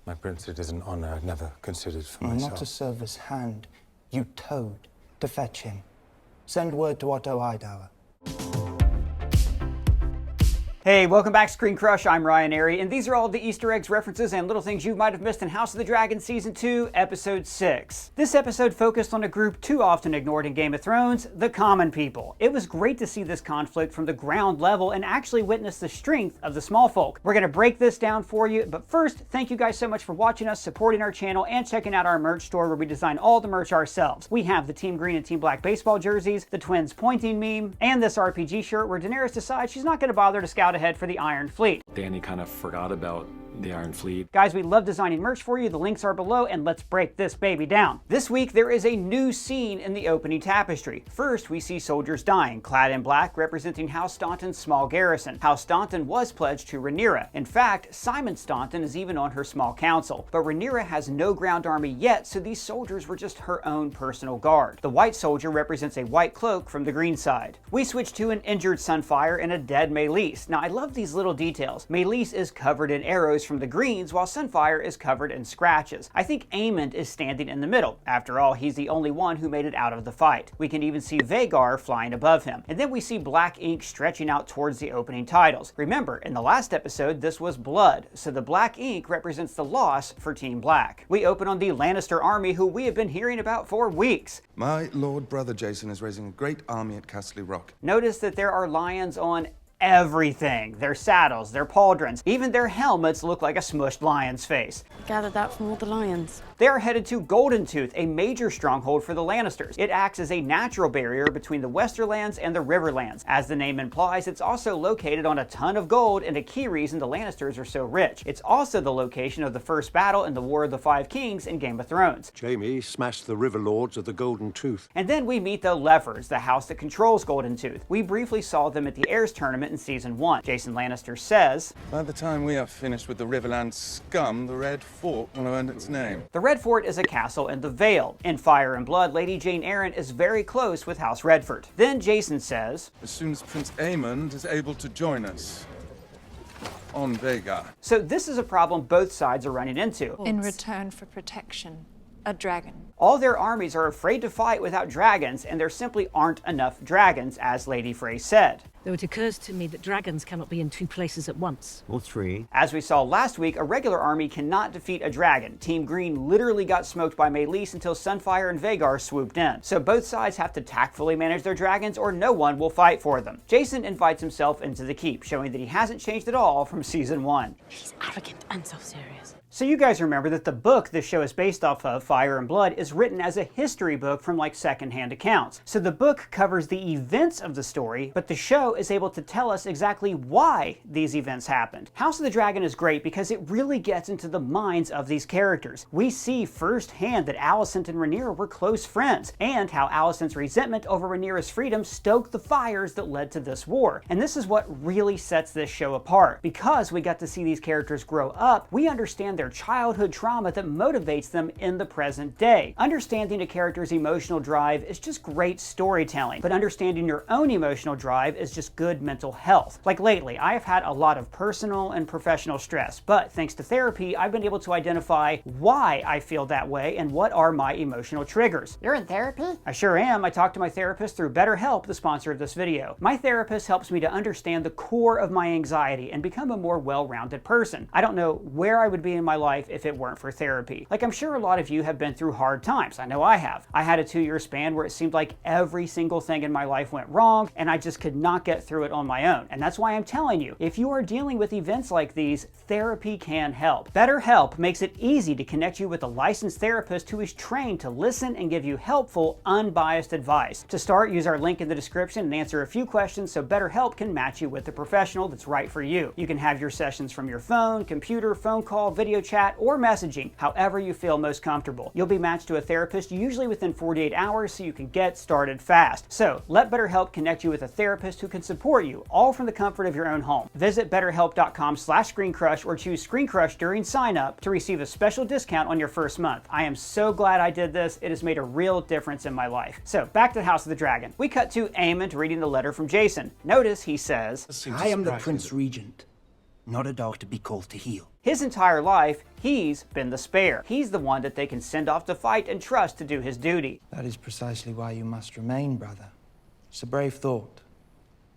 My prince, it is an honor I'd never considered for myself. Not to serve as hand, you towed to fetch him. Send word to Otto Hightower. Hey, welcome back to ScreenCrush. I'm Rhaenyra, and these are all the Easter eggs, references, and little things you might have missed in House of the Dragon Season 2, Episode 6. This episode focused on a group too often ignored in Game of Thrones, the common people. It was great to see this conflict from the ground level and actually witness the strength of the small folk. We're going to break this down for you, but first, thank you guys so much for watching us, supporting our channel, and checking out our merch store where we design all the merch ourselves. We have the Team Green and Team Black baseball jerseys, the twins pointing meme, and this RPG shirt where Daenerys decides she's not going to bother to scout ahead for the Iron Fleet. Dany kind of forgot about the Iron Fleet. Guys, we love designing merch for you. The links are below, and let's break this baby down. This week, there is a new scene in the opening tapestry. First, we see soldiers dying, clad in black, representing House Staunton's small garrison. House Staunton was pledged to Rhaenyra. In fact, Simon Staunton is even on her small council. But Rhaenyra has no ground army yet, so these soldiers were just her own personal guard. The white soldier represents a white cloak from the green side. We switch to an injured Sunfire and a dead Meleys. Now, I love these little details. Meleys is covered in arrows from the greens, while Sunfire is covered in scratches. I think Aemon is standing in the middle. After all, he's the only one who made it out of the fight. We can even see Vhagar flying above him. And then we see black ink stretching out towards the opening titles. Remember, in the last episode, this was blood, so the black ink represents the loss for Team Black. We open on the Lannister army, who we have been hearing about for weeks. My lord brother Jason is raising a great army at Castle Rock. Notice that there are lions on everything. Their saddles, their pauldrons, even their helmets look like a smushed lion's face. Gathered that from all the lions. They are headed to Golden Tooth, a major stronghold for the Lannisters. It acts as a natural barrier between the Westerlands and the Riverlands. As the name implies, it's also located on a ton of gold and a key reason the Lannisters are so rich. It's also the location of the first battle in the War of the Five Kings in Game of Thrones. Jaime smashed the River Lords of the Golden Tooth. And then we meet the Levers, the house that controls Golden Tooth. We briefly saw them at the Heirs Tournament in Season 1. Jason Lannister says, By the time we are finished with the Riverland scum, the Red Fort will have earned its name. The Red Fort is a castle in the Vale. In Fire and Blood, Lady Jane Eyre is very close with House Redford. Then Jason says, As soon as Prince Aemon is able to join us on Vhagar. So this is a problem both sides are running into. In return for protection, a dragon. All their armies are afraid to fight without dragons, and there simply aren't enough dragons, as Lady Frey said. Though it occurs to me that dragons cannot be in two places at once. Or three. As we saw last week, a regular army cannot defeat a dragon. Team Green literally got smoked by Meleys until Sunfire and Vhagar swooped in. So both sides have to tactfully manage their dragons or no one will fight for them. Jason invites himself into the keep, showing that he hasn't changed at all from Season 1. He's arrogant and self-serious. So you guys remember that the book this show is based off of, Fire and Blood, is written as a history book from like secondhand accounts. So the book covers the events of the story, but the show is able to tell us exactly why these events happened. House of the Dragon is great because it really gets into the minds of these characters. We see firsthand that Alicent and Rhaenyra were close friends, and how Alicent's resentment over Rhaenyra's freedom stoked the fires that led to this war. And this is what really sets this show apart. Because we got to see these characters grow up, we understand their childhood trauma that motivates them in the present day. Understanding a character's emotional drive is just great storytelling, but understanding your own emotional drive is just good mental health. Like lately, I have had a lot of personal and professional stress, but thanks to therapy, I've been able to identify why I feel that way and what are my emotional triggers. You're in therapy? I sure am. I talk to my therapist through BetterHelp, the sponsor of this video. My therapist helps me to understand the core of my anxiety and become a more well-rounded person. I don't know where I would be in my life if it weren't for therapy. Like, I'm sure a lot of you have been through hard times. I know I have. I had a 2-year span where it seemed like every single thing in my life went wrong and I just could not get through it on my own. And that's why I'm telling you, if you are dealing with events like these, therapy can help. BetterHelp makes it easy to connect you with a licensed therapist who is trained to listen and give you helpful, unbiased advice. To start, use our link in the description and answer a few questions so BetterHelp can match you with the professional that's right for you. You can have your sessions from your phone, computer, phone call, video chat, or messaging, however you feel most comfortable. You'll be matched to a therapist usually within 48 hours so you can get started fast. So let BetterHelp connect you with a therapist who can support you, all from the comfort of your own home. Visit betterhelp.com/ScreenCrush or choose ScreenCrush during sign up to receive a special discount on your first month. I am so glad I did this. It has made a real difference in my life. So back to the House of the Dragon. We cut to Aemon reading the letter from Jason. Notice he says, I am the Prince Regent, not a dog to be called to heel. His entire life, he's been the spare. He's the one that they can send off to fight and trust to do his duty. That is precisely why you must remain, brother. It's a brave thought,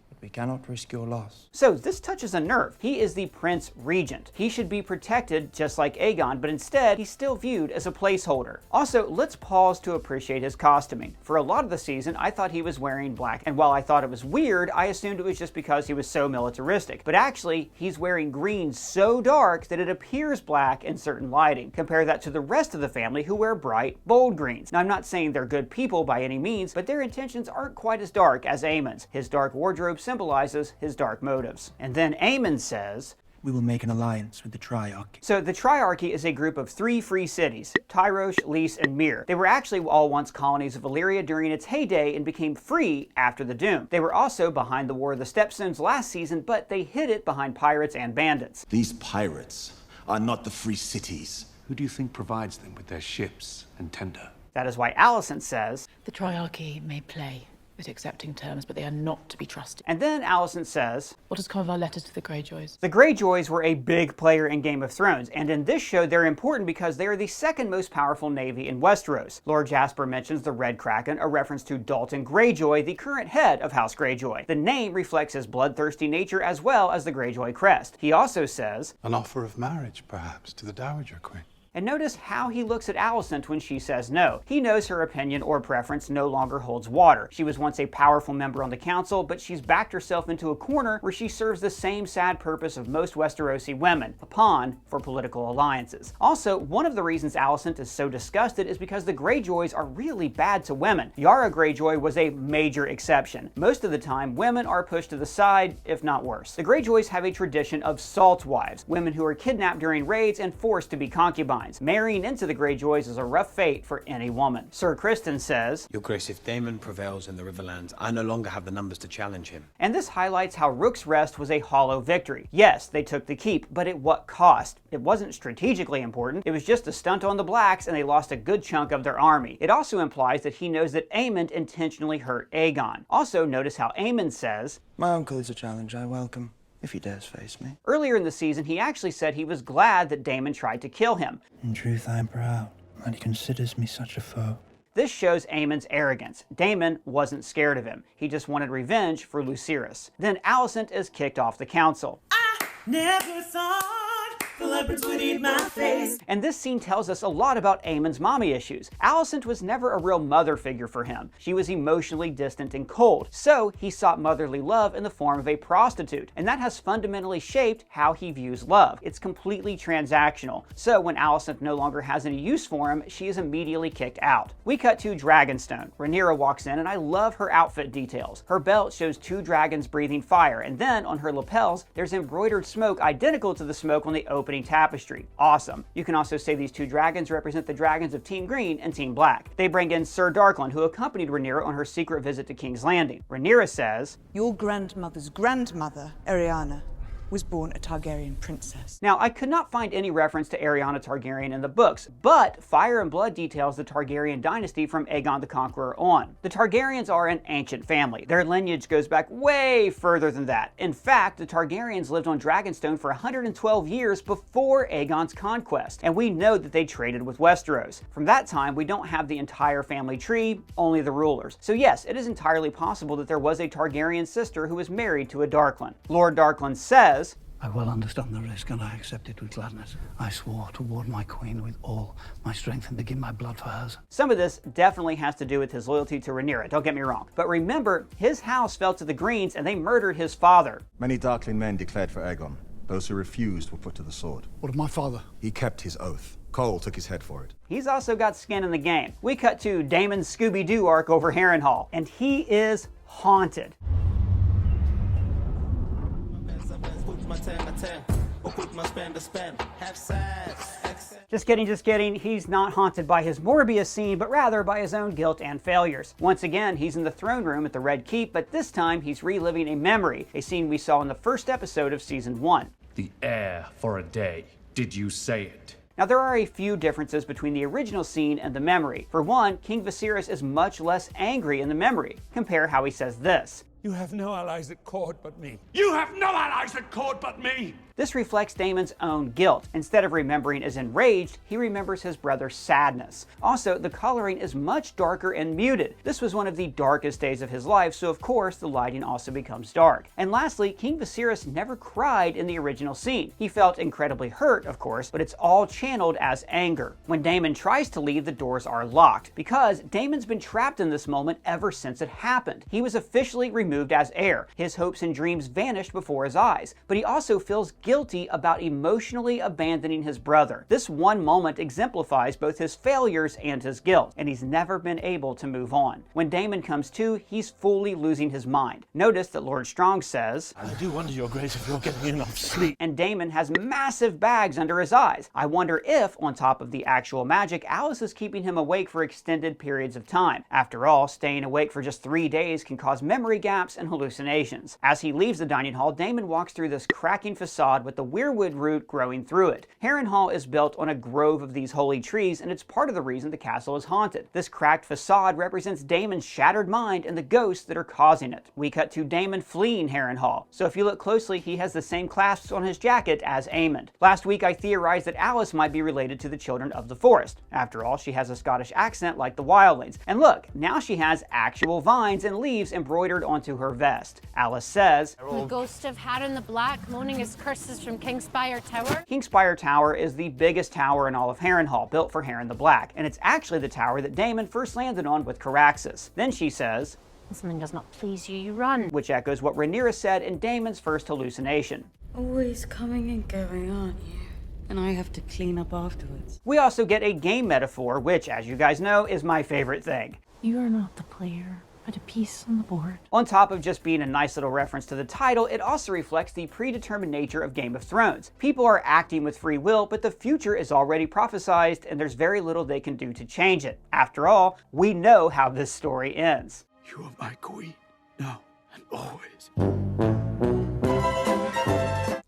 but we cannot risk your loss. So this touches a nerve. He is the Prince Regent. He should be protected just like Aegon, but instead he's still viewed as a placeholder. Also, let's pause to appreciate his costuming. For a lot of the season, I thought he was wearing black, and while I thought it was weird, I assumed it was just because he was so militaristic. But actually, he's wearing green so dark that it appears black in certain lighting. Compare that to the rest of the family who wear bright, bold greens. Now, I'm not saying they're good people by any means, but their intentions aren't quite as dark as Aemon's. His dark wardrobe symbolizes his dark motives. And then Aemon says, We will make an alliance with the Triarchy. so the Triarchy is a group of 3 free cities, Tyrosh, Lys, and Myr. They were actually all once colonies of Valyria during its heyday and became free after the Doom. They were also behind the War of the Stepstones last season, but they hid it behind pirates and bandits. These pirates are not the free cities. Who do you think provides them with their ships and tender? That is why Alicent says, The Triarchy may play at accepting terms, but they are not to be trusted. and then Alicent says, What has come of our letters to the Greyjoys? the Greyjoys were a big player in Game of Thrones, and in this show they're important because they are the second most powerful navy in Westeros. Lord Jasper mentions the Red Kraken, a reference to Dalton Greyjoy, the current head of House Greyjoy. The name reflects his bloodthirsty nature as well as the Greyjoy crest. He also says, An offer of marriage, perhaps, to the Dowager Queen. and notice how he looks at Alicent when she says no. He knows her opinion or preference no longer holds water. She was once a powerful member on the council, but she's backed herself into a corner where she serves the same sad purpose of most Westerosi women, a pawn for political alliances. Also, one of the reasons Alicent is so disgusted is because the Greyjoys are really bad to women. Yara Greyjoy was a major exception. Most of the time, women are pushed to the side, if not worse. The Greyjoys have a tradition of salt wives, women who are kidnapped during raids and forced to be concubines. Marrying into the Greyjoys is a rough fate for any woman. Sir Criston says, Your Grace, if Daemon prevails in the Riverlands, I no longer have the numbers to challenge him. and this highlights how Rook's Rest was a hollow victory. Yes, they took the keep, but at what cost? It wasn't strategically important. It was just a stunt on the Blacks, and they lost a good chunk of their army. It also implies that he knows that Aemon intentionally hurt Aegon. Also, notice how Aemon says, My uncle is a challenge I welcome, if he dares face me. earlier in the season, he actually said he was glad that Daemon tried to kill him. In truth, I am proud that he considers me such a foe. This shows Aemon's arrogance. Daemon wasn't scared of him. He just wanted revenge for Lucerys. Then Alicent is kicked off the council. Never thought the leopards would eat my face. And this scene tells us a lot about Aemon's mommy issues. Alicent was never a real mother figure for him. She was emotionally distant and cold, so he sought motherly love in the form of a prostitute, and that has fundamentally shaped how he views love. It's completely transactional, so when Alicent no longer has any use for him, she is immediately kicked out. We cut to Dragonstone. Rhaenyra walks in, and I love her outfit details. Her belt shows 2 dragons breathing fire, and then on her lapels, there's embroidered smoke identical to the smoke on the opening tapestry. Awesome. You can also say these 2 dragons represent the dragons of Team Green and Team Black. They bring in Sir Darkland, who accompanied Rhaenyra on her secret visit to King's Landing. Rhaenyra says, Your grandmother's grandmother, Arianna, was born a Targaryen princess. Now, I could not find any reference to Arianna Targaryen in the books, but Fire and Blood details the Targaryen dynasty from Aegon the Conqueror on. The Targaryens are an ancient family. Their lineage goes back way further than that. In fact, the Targaryens lived on Dragonstone for 112 years before Aegon's conquest, and we know that they traded with Westeros. From that time, we don't have the entire family tree, only the rulers. So yes, it is entirely possible that there was a Targaryen sister who was married to a Darkland. Lord Darkland says, I well understand the risk, and I accept it with gladness. I swore to ward my queen with all my strength and to give my blood for hers. Some of this definitely has to do with his loyalty to Rhaenyra, don't get me wrong. But remember, his house fell to the Greens and they murdered his father. Many Darkling men declared for Aegon. Those who refused were put to the sword. What of my father? He kept his oath. Cole took his head for it. He's also got skin in the game. We cut to Daemon's Scooby-Doo arc over Harrenhal, and he is haunted. Just kidding, he's not haunted by his Morbius scene, but rather by his own guilt and failures. Once again, he's in the throne room at the Red Keep, but this time he's reliving a memory, a scene we saw in the first episode of Season 1. The heir for a day. Did you say it? Now, there are a few differences between the original scene and the memory. For one, King Viserys is much less angry in the memory. Compare how he says this. You have no allies at court but me. You have no allies at court but me! This reflects Daemon's own guilt. Instead of remembering as enraged, he remembers his brother's sadness. Also, the coloring is much darker and muted. This was one of the darkest days of his life, so of course the lighting also becomes dark. And lastly, King Viserys never cried in the original scene. He felt incredibly hurt, of course, but it's all channeled as anger. When Daemon tries to leave, the doors are locked, because Daemon's been trapped in this moment ever since it happened. He was officially removed as heir. His hopes and dreams vanished before his eyes, but he also feels guilty about emotionally abandoning his brother. This one moment exemplifies both his failures and his guilt, and he's never been able to move on. When Daemon comes to, he's fully losing his mind. Notice that Lord Strong says, "I do wonder, Your Grace, if you're getting enough sleep." And Daemon has massive bags under his eyes. I wonder if, on top of the actual magic, Alice is keeping him awake for extended periods of time. After all, staying awake for just 3 days can cause memory gaps and hallucinations. As he leaves the dining hall, Daemon walks through this cracking facade with the weirwood root growing through it. Harrenhal is built on a grove of these holy trees, and it's part of the reason the castle is haunted. This cracked facade represents Daemon's shattered mind and the ghosts that are causing it. We cut to Daemon fleeing Harrenhal, so if you look closely, he has the same clasps on his jacket as Aemond. Last week I theorized that Alice might be related to the Children of the Forest. After all, she has a Scottish accent like the wildlings. And look, now she has actual vines and leaves embroidered onto her vest. Alice says, "The ghost of Harren the Black moaning his curses from Kingspire Tower." Kingspire Tower is the biggest tower in all of Harrenhal, built for Harren the Black, and it's actually the tower that Daemon first landed on with Caraxes. Then she says, "When something does not please you, you run," which echoes what Rhaenyra said in Daemon's first hallucination. "Always coming and going, aren't you? And I have to clean up afterwards." We also get a game metaphor, which, as you guys know, is my favorite thing. "You are not the player, but a piece on the board." On top of just being a nice little reference to the title, it also reflects the predetermined nature of Game of Thrones. People are acting with free will, but the future is already prophesized, and there's very little they can do to change it. After all, we know how this story ends. "You are my queen, now and always."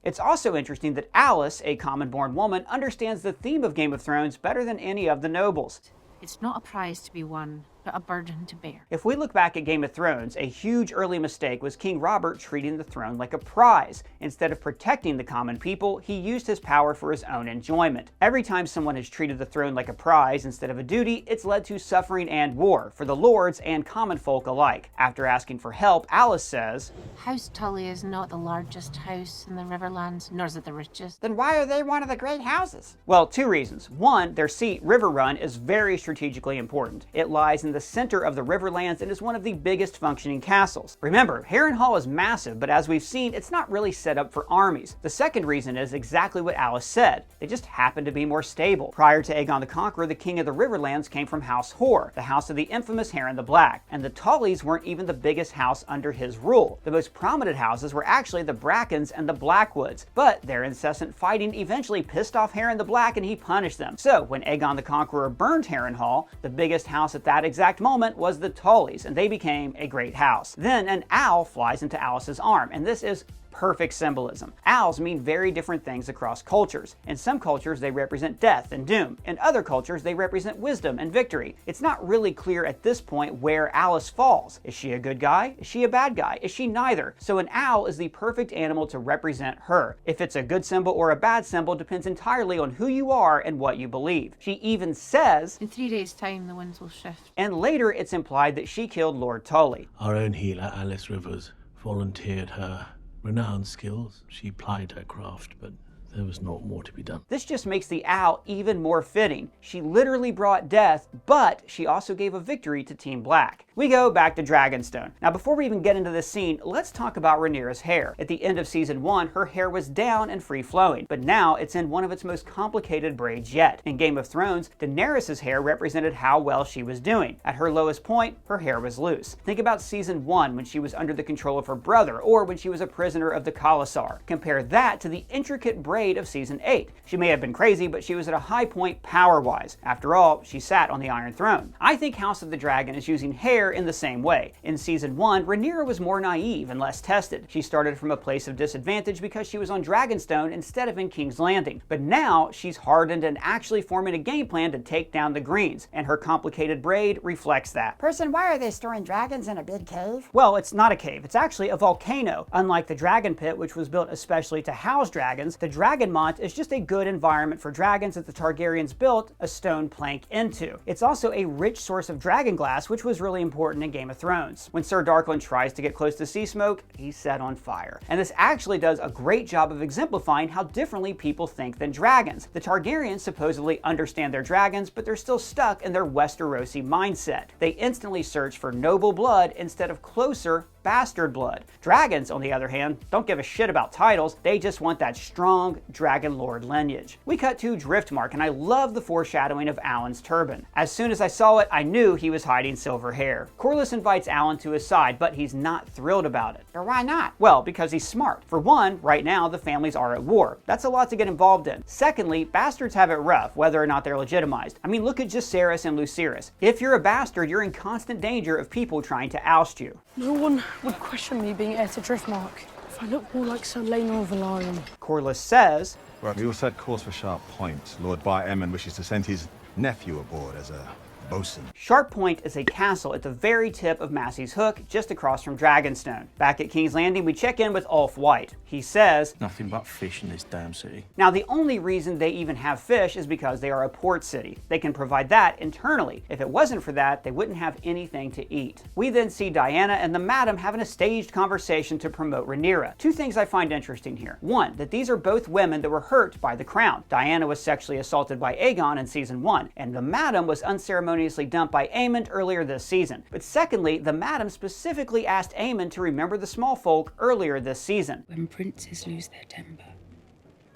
It's also interesting that Alice, a common-born woman, understands the theme of Game of Thrones better than any of the nobles. It's not a prize to be won, but a burden to bear. If we look back at Game of Thrones, a huge early mistake was King Robert treating the throne like a prize. Instead of protecting the common people, he used his power for his own enjoyment. Every time someone has treated the throne like a prize instead of a duty, it's led to suffering and war, for the lords and common folk alike. After asking for help, Alice says, House Tully is not the largest house in the Riverlands, nor is it the richest. "Then why are they one of the great houses?" Well, 2 reasons. One, their seat, Riverrun, is very strategically important. It lies in the center of the Riverlands and is one of the biggest functioning castles. Remember, Harrenhal is massive, but as we've seen, it's not really set up for armies. The second reason is exactly what Alice said. They just happen to be more stable. Prior to Aegon the Conqueror, the king of the Riverlands came from House Hor, the house of the infamous Harren the Black, and the Tullys weren't even the biggest house under his rule. The most prominent houses were actually the Brackens and the Blackwoods, but their incessant fighting eventually pissed off Harren the Black and he punished them. So when Aegon the Conqueror burned Harrenhal, the biggest house at that exact moment was the Tullys, and they became a great house. Then an owl flies into Alice's arm, and this is perfect symbolism. Owls mean very different things across cultures. In some cultures, they represent death and doom. In other cultures, they represent wisdom and victory. It's not really clear at this point where Alice falls. Is she a good guy? Is she a bad guy? Is she neither? So an owl is the perfect animal to represent her. If it's a good symbol or a bad symbol depends entirely on who you are and what you believe. She even says, "In 3 days' time, the winds will shift." And later it's implied that she killed Lord Tully. Our own healer, Alice Rivers, volunteered her renowned skills. She plied her craft, but there was not more to be done. This just makes the owl even more fitting. She literally brought death, but she also gave a victory to Team Black. We go back to Dragonstone. Now before we even get into this scene, let's talk about Rhaenyra's hair. At the end of season 1, her hair was down and free flowing, but now it's in one of its most complicated braids yet. In Game of Thrones, Daenerys' hair represented how well she was doing. At her lowest point, her hair was loose. Think about season 1 when she was under the control of her brother, or when she was a prisoner of the Khalasar. Compare that to the intricate braids braid of season 8. She may have been crazy, but she was at a high point power-wise. After all, she sat on the Iron Throne. I think House of the Dragon is using hair in the same way. In season 1, Rhaenyra was more naive and less tested. She started from a place of disadvantage because she was on Dragonstone instead of in King's Landing. But now she's hardened and actually forming a game plan to take down the Greens, and her complicated braid reflects that. Person, why are they storing dragons in a big cave? Well, it's not a cave. It's actually a volcano. Unlike the Dragon Pit, which was built especially to house dragons, the Dragonmont is just a good environment for dragons that the Targaryens built a stone plank into. It's also a rich source of dragon glass, which was really important in Game of Thrones. When Sir Darkland tries to get close to sea smoke, he's set on fire. And this actually does a great job of exemplifying how differently people think than dragons. The Targaryens supposedly understand their dragons, but they're still stuck in their Westerosi mindset. They instantly search for noble blood instead of closer bastard blood. Dragons, on the other hand, don't give a shit about titles. They just want that strong dragon lord lineage. We cut to Driftmark, and I love the foreshadowing of Alan's turban. As soon as I saw it, I knew he was hiding silver hair. Corlys invites Alan to his side, but he's not thrilled about it. But why not? Well, because he's smart. For one, right now, the families are at war. That's a lot to get involved in. Secondly, bastards have it rough, whether or not they're legitimized. I mean, look at Jacaerys and Lucerys. If you're a bastard, you're in constant danger of people trying to oust you. No one would question me being heir to Driftmark if I look more like Sir Lengel of Valarian. Corlys says, Well, we all set course for Sharp Point. Lord Brianna wishes to send his nephew aboard as a bosun. Sharp Point is a castle at the very tip of Massey's Hook, just across from Dragonstone. Back at King's Landing, we check in with Ulf White. He says, Nothing but fish in this damn city. Now, the only reason they even have fish is because they are a port city. They can provide that internally. If it wasn't for that, they wouldn't have anything to eat. We then see Diana and the Madam having a staged conversation to promote Rhaenyra. Two things I find interesting here. One, that these are both women that were hurt by the crown. Diana was sexually assaulted by Aegon in season 1, and the Madam was unceremoniously dumped by Aemon earlier this season. But secondly, the Madam specifically asked Aemon to remember the small folk earlier this season. When princes lose their temper,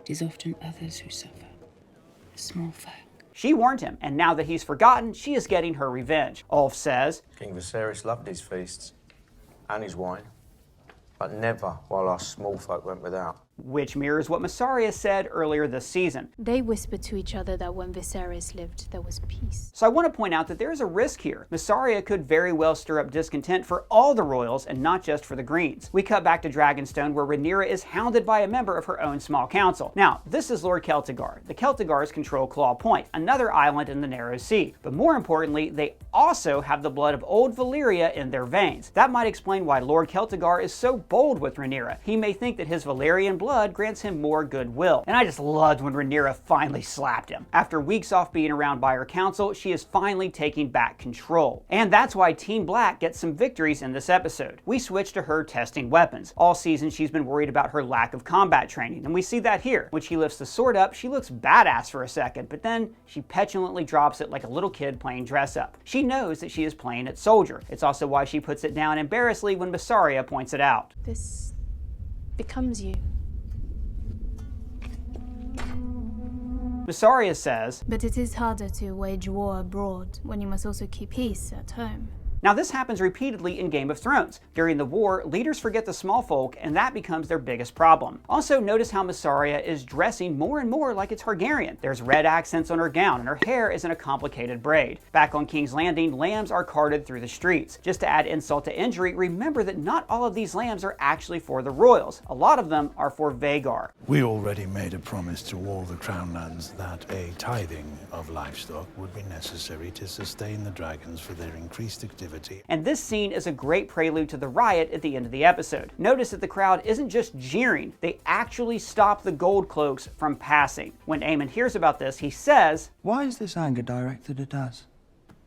it is often others who suffer, the small folk. She warned him, and now that he's forgotten, she is getting her revenge. Ulf says, King Viserys loved his feasts and his wine, but never while our small folk went without. Which mirrors what Mysaria said earlier this season. They whispered to each other that when Viserys lived, there was peace. So I want to point out that there is a risk here. Mysaria could very well stir up discontent for all the royals and not just for the Greens. We cut back to Dragonstone, where Rhaenyra is hounded by a member of her own small council. Now, this is Lord Celtigar. The Celtigars control Claw Point, another island in the Narrow Sea. But more importantly, they also have the blood of old Valyria in their veins. That might explain why Lord Celtigar is so bold with Rhaenyra. He may think that his Valyrian blood grants him more goodwill. And I just loved when Rhaenyra finally slapped him. After weeks off being around by her council, she is finally taking back control. And that's why Team Black gets some victories in this episode. We switch to her testing weapons. All season she's been worried about her lack of combat training, and we see that here. When she lifts the sword up, she looks badass for a second, but then she petulantly drops it like a little kid playing dress up. She knows that she is playing at soldier. It's also why she puts it down embarrassedly when Mysaria points it out. This becomes you. Mysaria says, But it is harder to wage war abroad when you must also keep peace at home. Now this happens repeatedly in Game of Thrones. During the war, leaders forget the small folk, and that becomes their biggest problem. Also, notice how Mysaria is dressing more and more like a Targaryen. There's red accents on her gown, and her hair is in a complicated braid. Back on King's Landing, lambs are carted through the streets. Just to add insult to injury, remember that not all of these lambs are actually for the royals. A lot of them are for Vhagar. We already made a promise to all the Crown lands that a tithing of livestock would be necessary to sustain the dragons for their increased activity. And this scene is a great prelude to the riot at the end of the episode. Notice that the crowd isn't just jeering, they actually stop the gold cloaks from passing. When Aemon hears about this, he says, Why is this anger directed at us?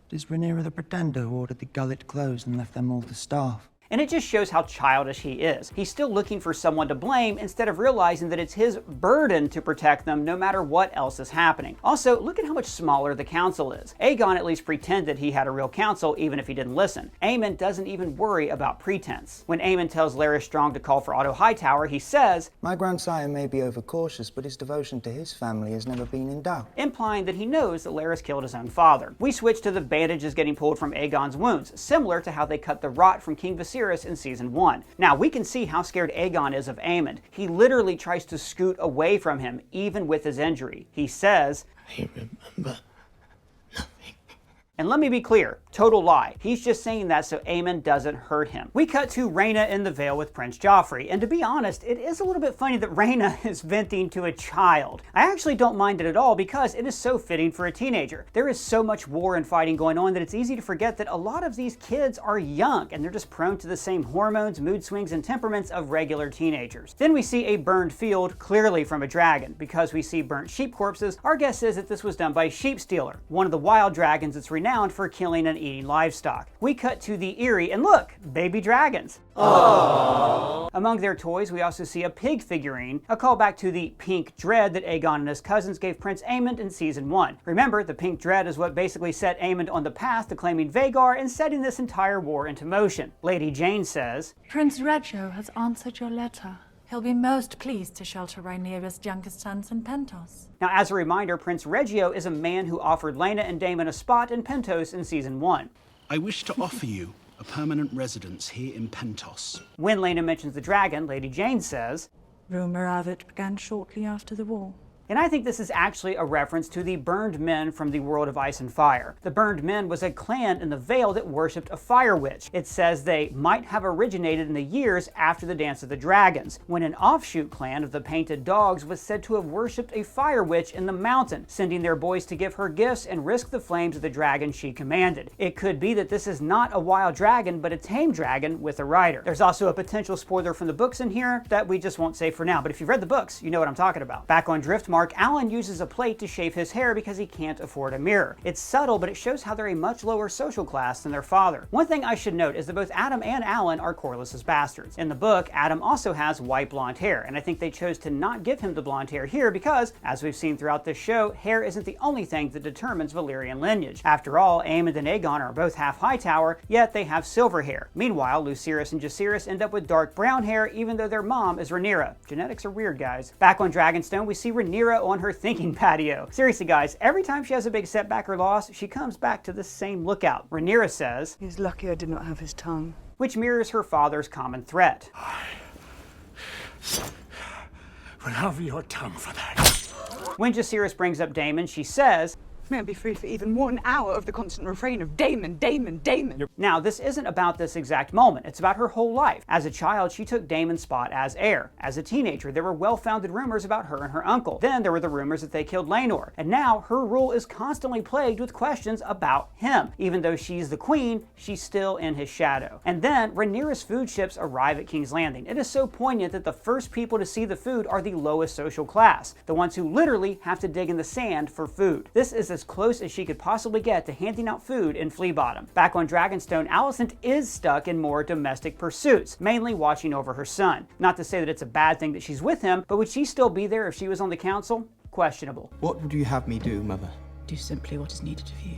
It is Rhaenyra the Pretender who ordered the gullet closed and left them all to starve. And it just shows how childish he is. He's still looking for someone to blame instead of realizing that it's his burden to protect them no matter what else is happening. Also, look at how much smaller the council is. Aegon at least pretended he had a real council even if he didn't listen. Aemon doesn't even worry about pretense. When Aemon tells Larys Strong to call for Otto Hightower, he says, My grandsire may be overcautious, but his devotion to his family has never been in doubt. Implying that he knows that Larys killed his own father. We switch to the bandages getting pulled from Aegon's wounds, similar to how they cut the rot from King Viserys Jacaerys in Season 1. Now, we can see how scared Aegon is of Aemond. He literally tries to scoot away from him, even with his injury. He says, "I remember." And let me be clear, total lie. He's just saying that so Aemond doesn't hurt him. We cut to Rhaenyra in the Vale with Prince Joffrey, and to be honest, it is a little bit funny that Rhaenyra is venting to a child. I actually don't mind it at all because it is so fitting for a teenager. There is so much war and fighting going on that it's easy to forget that a lot of these kids are young and they're just prone to the same hormones, mood swings, and temperaments of regular teenagers. Then we see a burned field, clearly from a dragon. Because we see burnt sheep corpses, our guess is that this was done by a sheep stealer, one of the wild dragons that's renowned for killing and eating livestock. We cut to the Eyrie, and look, baby dragons. Aww. Among their toys, we also see a pig figurine, a callback to the pink dread that Aegon and his cousins gave Prince Aemond in Season 1. Remember, the pink dread is what basically set Aemond on the path to claiming Vhagar and setting this entire war into motion. Lady Jane says, Prince Reggio has answered your letter. He'll be most pleased to shelter Rhaenyra's youngest sons in Pentos. Now, as a reminder, Prince Reggio is a man who offered Laena and Daemon a spot in Pentos in Season 1. I wish to offer you a permanent residence here in Pentos. When Laena mentions the dragon, Lady Jane says, Rumour of it began shortly after the war. And I think this is actually a reference to the Burned Men from the World of Ice and Fire. The Burned Men was a clan in the Vale that worshipped a fire witch. It says they might have originated in the years after the Dance of the Dragons, when an offshoot clan of the Painted Dogs was said to have worshipped a fire witch in the mountain, sending their boys to give her gifts and risk the flames of the dragon she commanded. It could be that this is not a wild dragon, but a tame dragon with a rider. There's also a potential spoiler from the books in here that we just won't say for now, but if you've read the books, you know what I'm talking about. Back on Driftmark, Alan uses a plate to shave his hair because he can't afford a mirror. It's subtle, but it shows how they're a much lower social class than their father. One thing I should note is that both Adam and Alan are Corlys's bastards. In the book, Adam also has white blonde hair, and I think they chose to not give him the blonde hair here because, as we've seen throughout this show, hair isn't the only thing that determines Valyrian lineage. After all, Aemond and Aegon are both half Hightower, yet they have silver hair. Meanwhile, Lucerys and Jacaerys end up with dark brown hair even though their mom is Rhaenyra. Genetics are weird, guys. Back on Dragonstone, we see Rhaenyra on her thinking patio. Seriously, guys, every time she has a big setback or loss, she comes back to the same lookout. Rhaenyra says, He's lucky I did not have his tongue. Which mirrors her father's common threat. Will have your tongue for that. When Jacaerys brings up Daemon, she says, May I be free for even 1 hour of the constant refrain of Daemon, Daemon, Daemon. Now, this isn't about this exact moment. It's about her whole life. As a child, she took Daemon's spot as heir. As a teenager, there were well-founded rumors about her and her uncle. Then there were the rumors that they killed Laenor. And now her rule is constantly plagued with questions about him. Even though she's the queen, she's still in his shadow. And then Rhaenyra's food ships arrive at King's Landing. It is so poignant that the first people to see the food are the lowest social class, the ones who literally have to dig in the sand for food. This is as close as she could possibly get to handing out food in Flea Bottom. Back on Dragonstone, Alicent is stuck in more domestic pursuits, mainly watching over her son. Not to say that it's a bad thing that she's with him, but would she still be there if she was on the council? Questionable. What would you have me do, Mother? Do simply what is needed of you.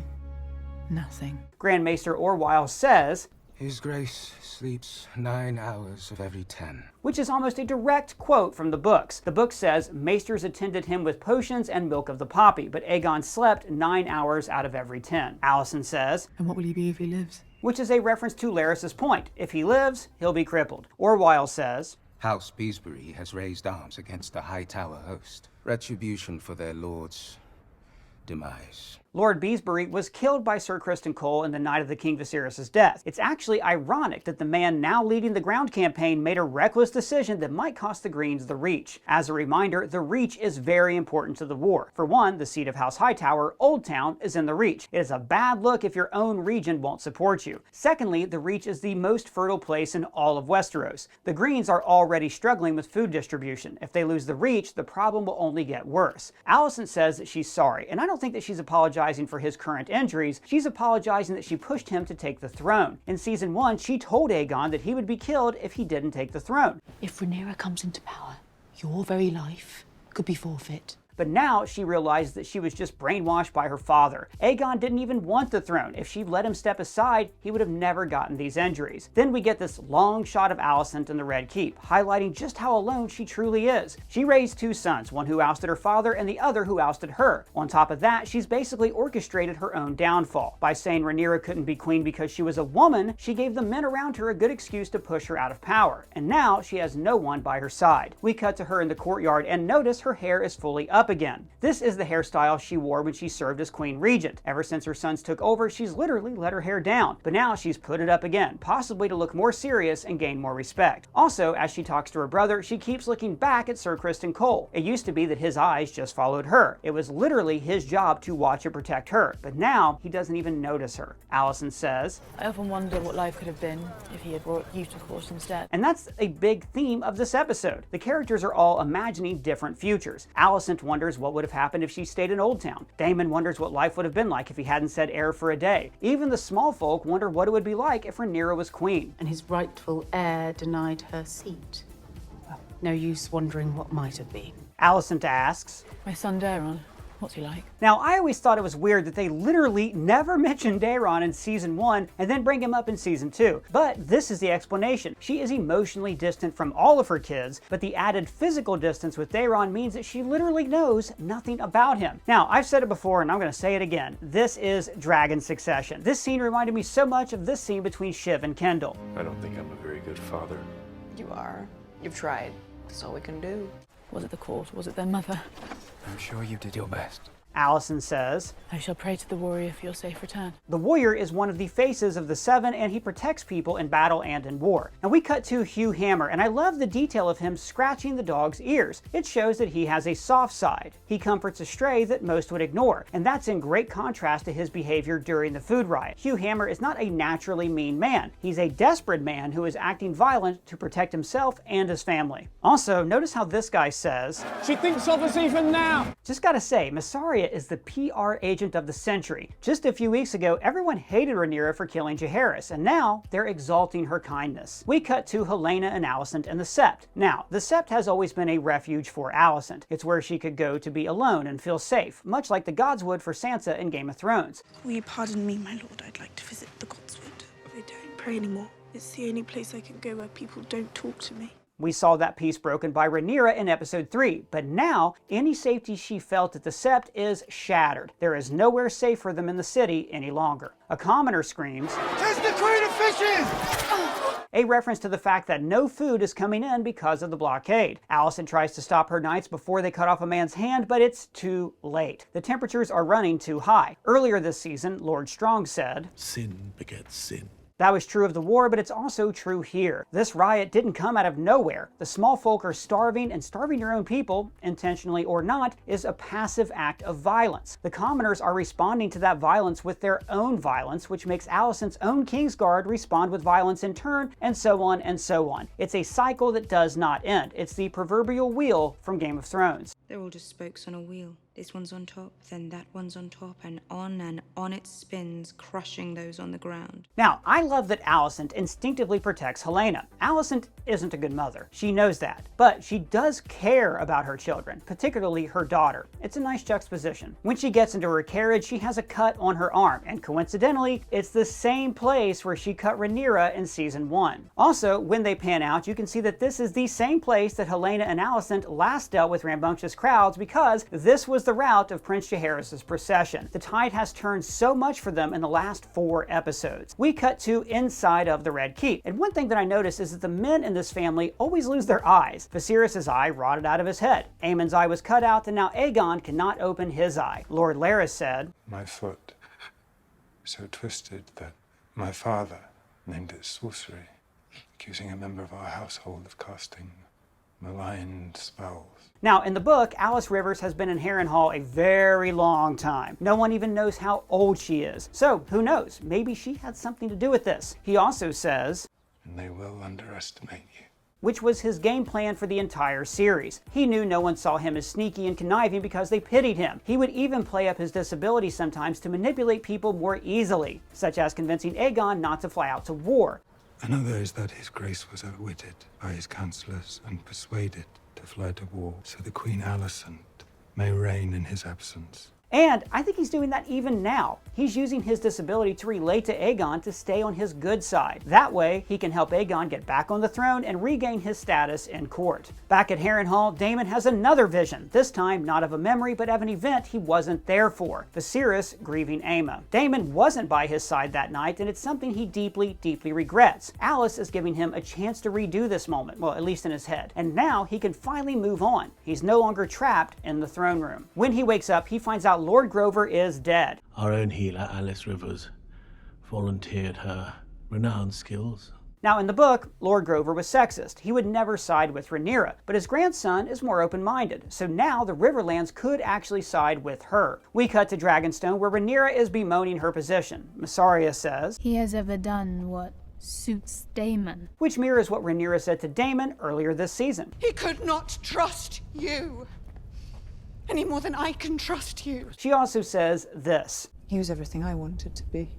Nothing. Grand Maester Orwyle says, His Grace sleeps 9 hours of every 10. Which is almost a direct quote from the books. The book says, Maesters attended him with potions and milk of the poppy, but Aegon slept 9 hours out of every 10. Alicent says, And what will he be if he lives? Which is a reference to Larys's point. If he lives, he'll be crippled. Orwyle says, House Beesbury has raised arms against the Hightower host. Retribution for their lord's demise. Lord Beesbury was killed by Sir Criston Cole in the night of the King Viserys' death. It's actually ironic that the man now leading the ground campaign made a reckless decision that might cost the Greens the Reach. As a reminder, the Reach is very important to the war. For one, the seat of House Hightower, Old Town, is in the Reach. It is a bad look if your own region won't support you. Secondly, the Reach is the most fertile place in all of Westeros. The Greens are already struggling with food distribution. If they lose the Reach, the problem will only get worse. Alicent says that she's sorry, and I don't think that she's apologizing for his current injuries. She's apologizing that she pushed him to take the throne. In Season 1, she told Aegon that he would be killed if he didn't take the throne. If Rhaenyra comes into power, your very life could be forfeit. but now she realized that she was just brainwashed by her father. Aegon didn't even want the throne. If she'd let him step aside, he would have never gotten these injuries. Then we get this long shot of Alicent in the Red Keep, highlighting just how alone she truly is. She raised two sons, one who ousted her father and the other who ousted her. On top of that, she's basically orchestrated her own downfall. By saying Rhaenyra couldn't be queen because she was a woman, she gave the men around her a good excuse to push her out of power. And now she has no one by her side. We cut to her in the courtyard and notice her hair is fully up again. This is the hairstyle she wore when she served as Queen Regent. Ever since her sons took over, she's literally let her hair down. But now she's put it up again, possibly to look more serious and gain more respect. Also, as she talks to her brother, she keeps looking back at Sir Criston Cole. It used to be that his eyes just followed her. It was literally his job to watch and protect her, but now he doesn't even notice her. Alicent says, I often wonder what life could have been if he had brought you to court instead. And that's a big theme of this episode. The characters are all imagining different futures. Alicent wonders what would have happened if she stayed in Old Town. Daemon wonders what life would have been like if he hadn't said heir for a day. Even the small folk wonder what it would be like if Rhaenyra was queen. And his rightful heir denied her seat. Well, no use wondering what might have been. Alicent asks, My son Daemon, what's he like? Now, I always thought it was weird that they literally never mentioned Daemon in season 1 and then bring him up in season 2. But this is the explanation. She is emotionally distant from all of her kids, but the added physical distance with Daemon means that she literally knows nothing about him. Now, I've said it before and I'm going to say it again. This is Dragon Succession. This scene reminded me so much of this scene between Shiv and Kendall. I don't think I'm a very good father. You are. You've tried. That's all we can do. Was it the court? Was it their mother? I'm sure you did your best. Alicent says, I shall pray to the warrior for your safe return. The warrior is one of the faces of the Seven, and he protects people in battle and in war. And we cut to Hugh Hammer, and I love the detail of him scratching the dog's ears. It shows that he has a soft side. He comforts a stray that most would ignore, and that's in great contrast to his behavior during the food riot. Hugh Hammer is not a naturally mean man. He's a desperate man who is acting violent to protect himself and his family. Also, notice how this guy says, She thinks of us even now! Just gotta say, Massaria is the PR agent of the century. Just a few weeks ago, everyone hated Rhaenyra for killing Jaehaerys, and now they're exalting her kindness. We cut to Helaena and Alicent in the Sept. Now, the Sept has always been a refuge for Alicent. It's where she could go to be alone and feel safe, much like the gods would for Sansa in Game of Thrones. Will you pardon me, my lord? I'd like to visit the Godswood. I don't pray anymore. It's the only place I can go where people don't talk to me. We saw that peace broken by Rhaenyra in episode 3, but now any safety she felt at the Sept is shattered. There is nowhere safe for them in the city any longer. A commoner screams, "'Tis the Queen of Fishes!" a reference to the fact that no food is coming in because of the blockade. Alicent tries to stop her knights before they cut off a man's hand, but it's too late. The temperatures are running too high. Earlier this season, Lord Strong said, Sin begets sin. That was true of the war, but it's also true here. This riot didn't come out of nowhere. The small folk are starving, and starving your own people, intentionally or not, is a passive act of violence. The commoners are responding to that violence with their own violence, which makes Alicent's own Kingsguard respond with violence in turn, and so on and so on. It's a cycle that does not end. It's the proverbial wheel from Game of Thrones. They're all just spokes on a wheel. This one's on top, then that one's on top, and on it spins, crushing those on the ground. Now, I love that Alicent instinctively protects Helaena. Alicent isn't a good mother. She knows that. But she does care about her children, particularly her daughter. It's a nice juxtaposition. When she gets into her carriage, she has a cut on her arm, and coincidentally, it's the same place where she cut Rhaenyra in season 1. Also, when they pan out, you can see that this is the same place that Helaena and Alicent last dealt with rambunctious crowds, because this was the route of Prince Jaehaerys' procession. The tide has turned so much for them in the last 4 episodes. We cut to inside of the Red Keep, and one thing that I noticed is that the men in this family always lose their eyes. Viserys' eye rotted out of his head. Aemon's eye was cut out, and now Aegon cannot open his eye. Lord Larys said, My foot, so twisted that my father named it sorcery, accusing a member of our household of casting malign spells. Now, in the book, Alice Rivers has been in Harrenhal a very long time. No one even knows how old she is. So, who knows? Maybe she had something to do with this. He also says, And they will underestimate you. Which was his game plan for the entire series. He knew no one saw him as sneaky and conniving because they pitied him. He would even play up his disability sometimes to manipulate people more easily, such as convincing Aegon not to fly out to war. Another is that his grace was outwitted by his counsellors and persuaded to fly to war. So the Queen Alicent may reign in his absence. And I think he's doing that even now. He's using his disability to relate to Aegon to stay on his good side. That way, he can help Aegon get back on the throne and regain his status in court. Back at Harrenhal, Daemon has another vision, this time not of a memory, but of an event he wasn't there for, Viserys grieving Aemma. Daemon wasn't by his side that night, and it's something he deeply, deeply regrets. Alice is giving him a chance to redo this moment, well, at least in his head. And now he can finally move on. He's no longer trapped in the throne room. When he wakes up, he finds out Lord Grover is dead. Our own healer, Alice Rivers, volunteered her renowned skills. Now in the book, Lord Grover was sexist. He would never side with Rhaenyra, but his grandson is more open-minded. So now the Riverlands could actually side with her. We cut to Dragonstone, where Rhaenyra is bemoaning her position. Mysaria says, "He has ever done what suits Daemon," which mirrors what Rhaenyra said to Daemon earlier this season. He could not trust you any more than I can trust you. She also says this, "He was everything I wanted to be,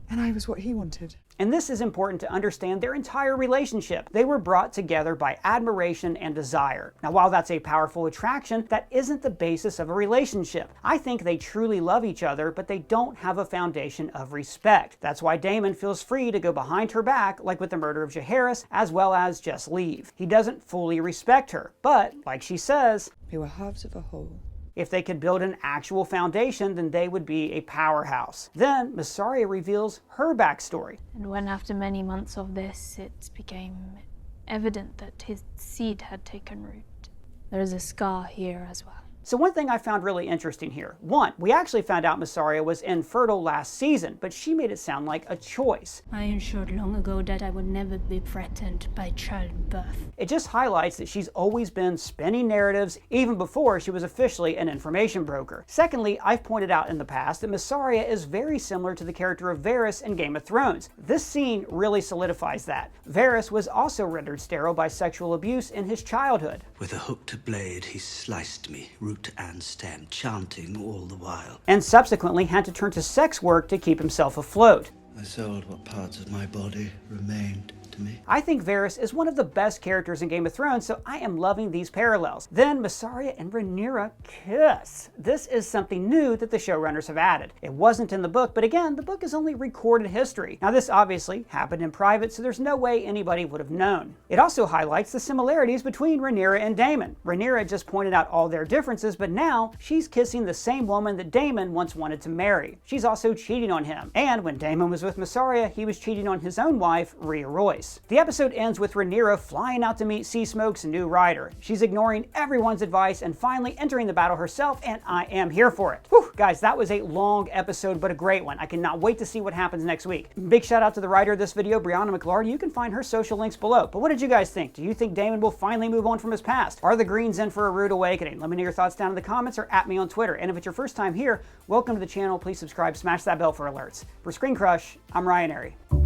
and I was what he wanted." And this is important to understand their entire relationship. They were brought together by admiration and desire. Now, while that's a powerful attraction, that isn't the basis of a relationship. I think they truly love each other, but they don't have a foundation of respect. That's why Daemon feels free to go behind her back, like with the murder of Jaehaerys, as well as just leave. He doesn't fully respect her, but, like she says, "We were halves of a whole." If they could build an actual foundation, then they would be a powerhouse. Then Mysaria reveals her backstory. And when after many months of this, it became evident that his seed had taken root, there is a scar here as well. So one thing I found really interesting here. One, we actually found out Mysaria was infertile last season, but she made it sound like a choice. I ensured long ago that I would never be threatened by childbirth. It just highlights that she's always been spinning narratives, even before she was officially an information broker. Secondly, I've pointed out in the past that Mysaria is very similar to the character of Varys in Game of Thrones. This scene really solidifies that. Varys was also rendered sterile by sexual abuse in his childhood. With a hooked blade, he sliced me, root and stem, chanting all the while. And subsequently had to turn to sex work to keep himself afloat. I sold what parts of my body remained to me. I think Varys is one of the best characters in Game of Thrones, so I am loving these parallels. Then Mysaria and Rhaenyra kiss. This is something new that the showrunners have added. It wasn't in the book, but again, the book is only recorded history. Now this obviously happened in private, so there's no way anybody would have known. It also highlights the similarities between Rhaenyra and Daemon. Rhaenyra just pointed out all their differences, but now she's kissing the same woman that Daemon once wanted to marry. She's also cheating on him. And when Daemon was with Mysaria, he was cheating on his own wife, Rhea Royce. The episode ends with Rhaenyra flying out to meet Sea Smoke's new rider. She's ignoring everyone's advice and finally entering the battle herself, and I am here for it. Whew, guys, that was a long episode, but a great one. I cannot wait to see what happens next week. Big shout out to the writer of this video, Brianna McLarty. You can find her social links below. But what did you guys think? Do you think Daemon will finally move on from his past? Are the Greens in for a rude awakening? Let me know your thoughts down in the comments or at me on Twitter. And if it's your first time here, welcome to the channel. Please subscribe, smash that bell for alerts. For ScreenCrush, I'm Rhaenyra.